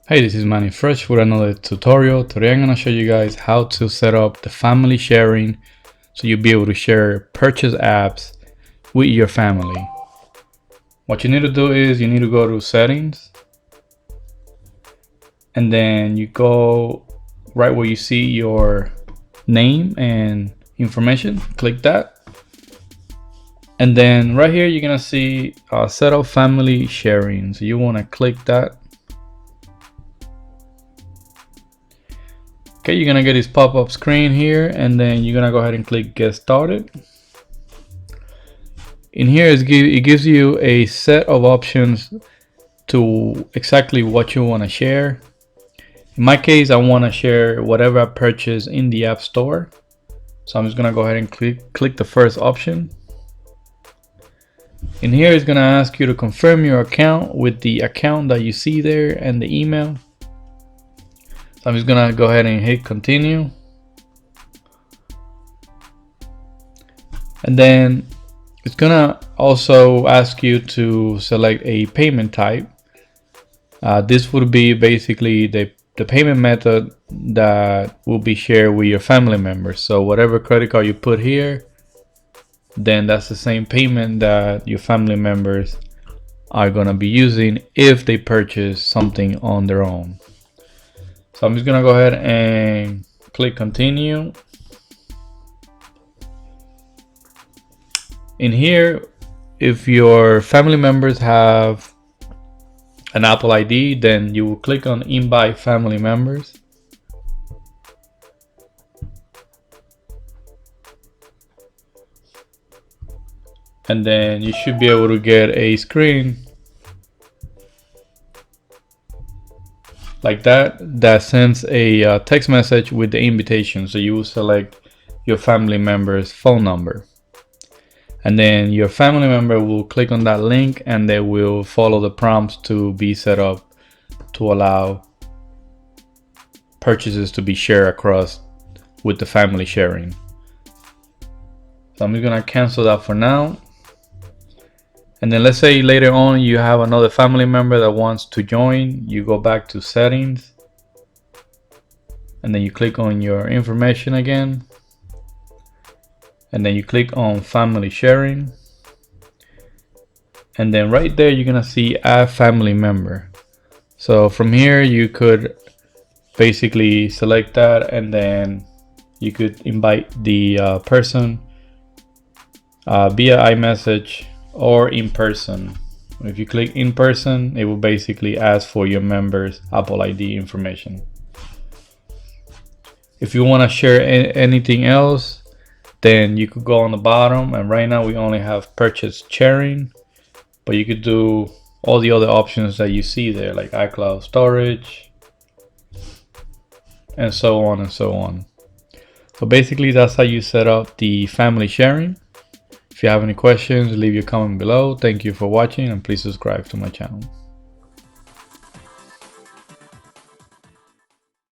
Hey, this is Manny Fresh with another tutorial. Today I'm going to show you guys how to set up the family sharing so you'll be able to share purchase apps with your family. What you need to do is you need to go to settings and then you go right where you see your name and information. Click that. And then right here you're going to see set up family sharing. So you want to click that. Okay, you're gonna get this pop-up screen here, and then you're gonna go ahead and click get started. In here it gives you a set of options to exactly what you want to share. In my case, I want to share whatever I purchase in the App Store. So I'm just gonna go ahead and click the first option. In here it's gonna ask you to confirm your account with the account that you see there and the email. I'm just gonna go ahead and hit continue. And then it's gonna also ask you to select a payment type. This would be basically the payment method that will be shared with your family members. So whatever credit card you put here, then that's the same payment that your family members are gonna be using if they purchase something on their own. So I'm just gonna go ahead and click continue. In here, if your family members have an Apple ID, then you will click on invite family members. And then you should be able to get a screen like that sends a text message with the invitation. So you will select your family member's phone number, and then your family member will click on that link and they will follow the prompts to be set up to allow purchases to be shared across with the family sharing. So I'm just gonna cancel that for now. And then let's say later on you have another family member that wants to join. You go back to settings and then you click on your information again, and then you click on family sharing, and then right there you're gonna see add family member. So from here you could basically select that, and then you could invite the person via iMessage or in person. If you click in person, it will basically ask for your member's Apple ID information. If you want to share anything else, then you could go on the bottom, and right now we only have purchase sharing, but you could do all the other options that you see there, like iCloud storage and so on and so on. So basically that's how you set up the family sharing. If you have any questions, leave your comment below. Thank you for watching, and please subscribe to my channel.